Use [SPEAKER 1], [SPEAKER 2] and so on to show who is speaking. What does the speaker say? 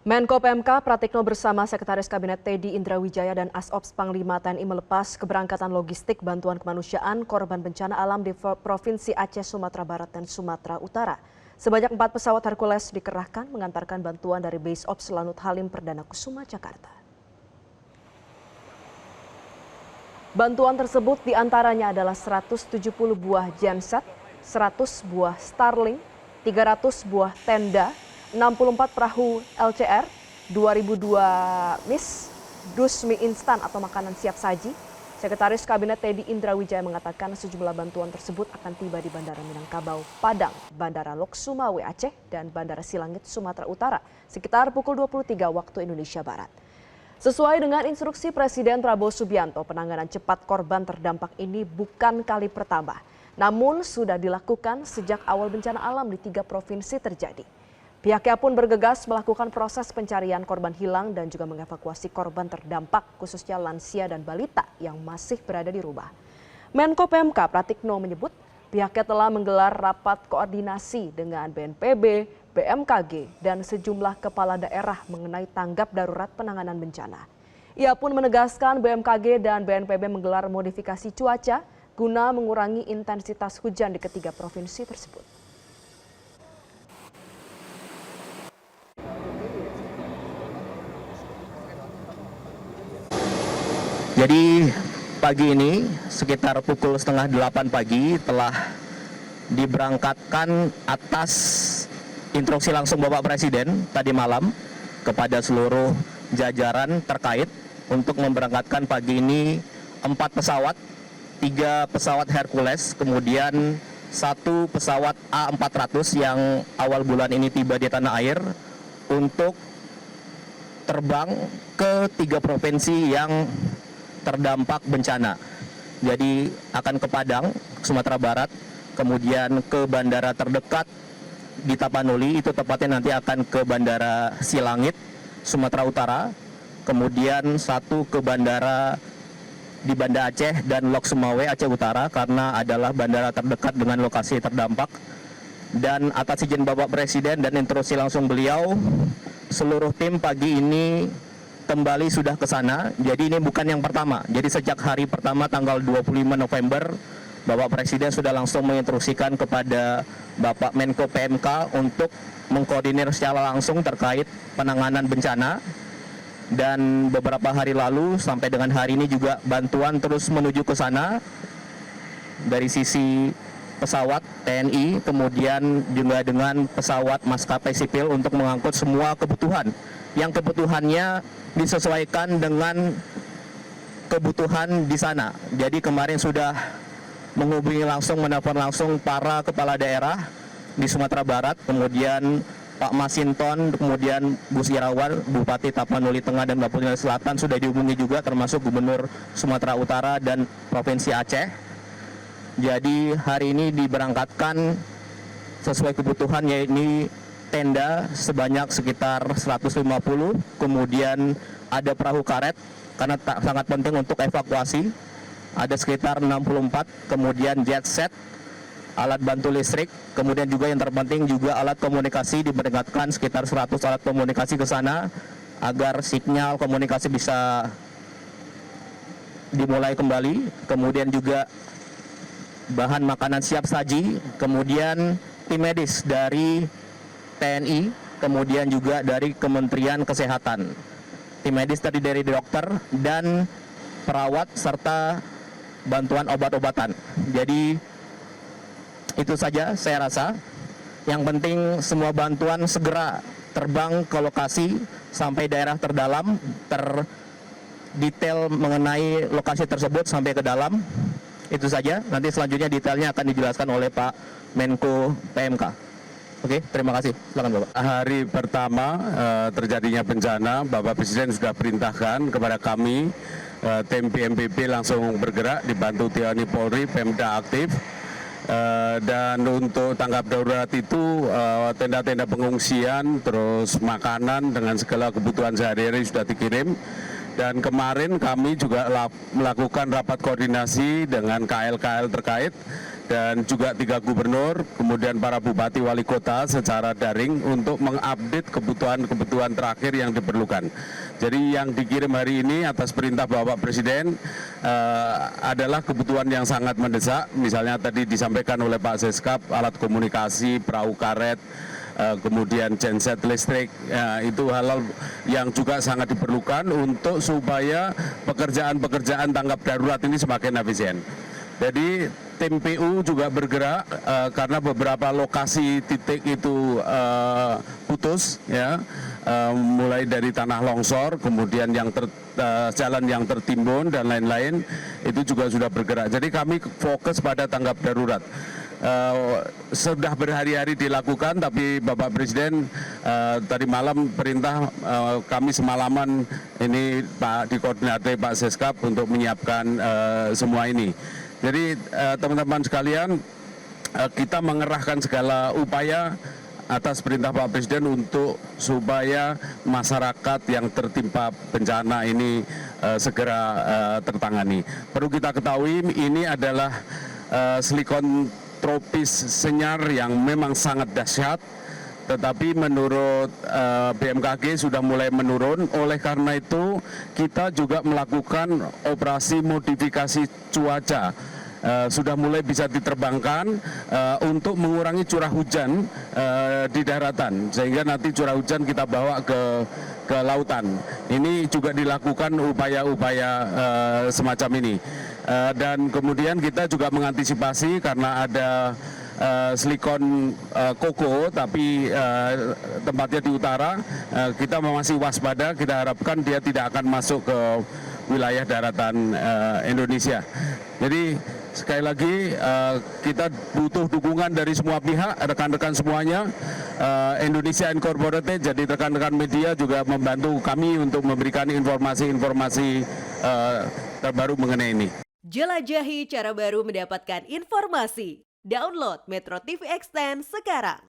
[SPEAKER 1] Menko PMK Pratikno bersama Sekretaris Kabinet Teddy Indrawijaya dan Asops Panglima TNI melepas keberangkatan logistik bantuan kemanusiaan korban bencana alam di Provinsi Aceh, Sumatera Barat, dan Sumatera Utara. Sebanyak 4 pesawat Hercules dikerahkan mengantarkan bantuan dari Base Ops Lanut Halim Perdana Kusuma, Jakarta. Bantuan tersebut diantaranya adalah 170 buah genset, 100 buah Starlink, 300 buah tenda, 64 perahu LCR, 2002 dus mie instan atau makanan siap saji. Sekretaris Kabinet Teddy Indrawijaya mengatakan sejumlah bantuan tersebut akan tiba di Bandara Minangkabau, Padang, Bandara Lok Sumawe Aceh, dan Bandara Silangit, Sumatera Utara sekitar pukul 23 waktu Indonesia Barat. Sesuai dengan instruksi Presiden Prabowo Subianto, penanganan cepat korban terdampak ini bukan kali pertama, namun sudah dilakukan sejak awal bencana alam di 3 provinsi terjadi. Pihaknya pun bergegas melakukan proses pencarian korban hilang dan juga mengevakuasi korban terdampak, khususnya lansia dan balita yang masih berada di rumah. Menko PMK Pratikno menyebut pihaknya telah menggelar rapat koordinasi dengan BNPB, BMKG, dan sejumlah kepala daerah mengenai tanggap darurat penanganan bencana. Ia pun menegaskan BMKG dan BNPB menggelar modifikasi cuaca guna mengurangi intensitas hujan di ketiga provinsi tersebut.
[SPEAKER 2] Jadi pagi ini sekitar pukul setengah 8 pagi telah diberangkatkan atas instruksi langsung Bapak Presiden tadi malam kepada seluruh jajaran terkait untuk memberangkatkan pagi ini 4 pesawat, 3 pesawat Hercules, kemudian 1 pesawat A400 yang awal bulan ini tiba di tanah air untuk terbang ke 3 provinsi yang terdampak bencana. Jadi akan ke Padang, Sumatera Barat, kemudian ke bandara terdekat di Tapanuli, itu tepatnya nanti akan ke Bandara Silangit, Sumatera Utara, kemudian 1 ke bandara di Banda Aceh dan Lok Sumawe, Aceh Utara, karena adalah bandara terdekat dengan lokasi terdampak. Dan atas izin Bapak Presiden dan instruksi langsung beliau, seluruh tim pagi ini kembali sudah ke sana. Jadi ini bukan yang pertama. Jadi sejak hari pertama tanggal 25 November, Bapak Presiden sudah langsung menginstruksikan kepada Bapak Menko PMK untuk mengkoordinir secara langsung terkait penanganan bencana. Dan beberapa hari lalu sampai dengan hari ini juga bantuan terus menuju ke sana dari sisi pesawat TNI, kemudian juga dengan pesawat maskapai sipil untuk mengangkut semua kebutuhan yang kebutuhannya disesuaikan dengan kebutuhan di sana. Jadi kemarin sudah menghubungi langsung, menelpon langsung para kepala daerah di Sumatera Barat, kemudian Pak Masinton, kemudian Gus Irawan, Bupati Tapanuli Tengah dan Tapanuli Selatan sudah dihubungi juga, termasuk Gubernur Sumatera Utara dan Provinsi Aceh. Jadi hari ini diberangkatkan sesuai kebutuhan, yaitu tenda sebanyak sekitar 150, kemudian ada perahu karet karena sangat penting untuk evakuasi, ada sekitar 64, kemudian jet set, alat bantu listrik, kemudian juga yang terpenting juga alat komunikasi, diberangkatkan sekitar 100 alat komunikasi ke sana agar sinyal komunikasi bisa dimulai kembali, kemudian juga bahan makanan siap saji, kemudian tim medis dari TNI, kemudian juga dari Kementerian Kesehatan. Tim medis tadi dari dokter dan perawat serta bantuan obat-obatan. Jadi itu saja saya rasa. Yang penting semua bantuan segera terbang ke lokasi sampai daerah terdalam, terdetail mengenai lokasi tersebut sampai ke dalam. Itu saja. Nanti selanjutnya detailnya akan dijelaskan oleh Pak Menko PMK. Oke, terima kasih. Silakan Bapak.
[SPEAKER 3] Hari pertama terjadinya bencana, Bapak Presiden sudah perintahkan kepada kami, tim BNPB langsung bergerak, dibantu TNI Polri, Pemda aktif. Dan untuk tanggap darurat itu tenda-tenda pengungsian, terus makanan dengan segala kebutuhan sehari-hari sudah dikirim. Dan kemarin kami juga melakukan rapat koordinasi dengan KL-KL terkait dan juga 3 gubernur, kemudian para bupati wali kota secara daring untuk mengupdate kebutuhan-kebutuhan terakhir yang diperlukan. Jadi yang dikirim hari ini atas perintah Bapak Presiden adalah kebutuhan yang sangat mendesak. Misalnya tadi disampaikan oleh Pak Seskap, alat komunikasi, perahu karet, kemudian genset listrik, itu hal-hal yang juga sangat diperlukan untuk supaya pekerjaan-pekerjaan tanggap darurat ini semakin efisien. Jadi tim PU juga bergerak karena beberapa lokasi titik itu putus, ya, mulai dari tanah longsor, kemudian yang jalan yang tertimbun dan lain-lain, itu juga sudah bergerak. Jadi kami fokus pada tanggap darurat. Sudah berhari-hari dilakukan, tapi Bapak Presiden tadi malam perintah kami semalaman ini dikoordinasi Pak Seskap untuk menyiapkan semua ini. Jadi teman-teman sekalian, kita mengerahkan segala upaya atas perintah Pak Presiden untuk supaya masyarakat yang tertimpa bencana ini segera tertangani. Perlu kita ketahui ini adalah siklon tropis senyar yang memang sangat dahsyat, tetapi menurut BMKG sudah mulai menurun. Oleh karena itu kita juga melakukan operasi modifikasi cuaca, sudah mulai bisa diterbangkan untuk mengurangi curah hujan di daratan, sehingga nanti curah hujan kita bawa ke lautan. Ini juga dilakukan upaya-upaya semacam ini. Dan kemudian kita juga mengantisipasi karena ada silikon koko, tapi tempatnya di utara, kita masih waspada. Kita harapkan dia tidak akan masuk ke wilayah daratan Indonesia. Jadi sekali lagi kita butuh dukungan dari semua pihak, rekan-rekan semuanya. Indonesia Incorporated, jadi rekan-rekan media juga membantu kami untuk memberikan informasi-informasi terbaru mengenai ini.
[SPEAKER 4] Jelajahi cara baru mendapatkan informasi. Download Metro TV Extend sekarang.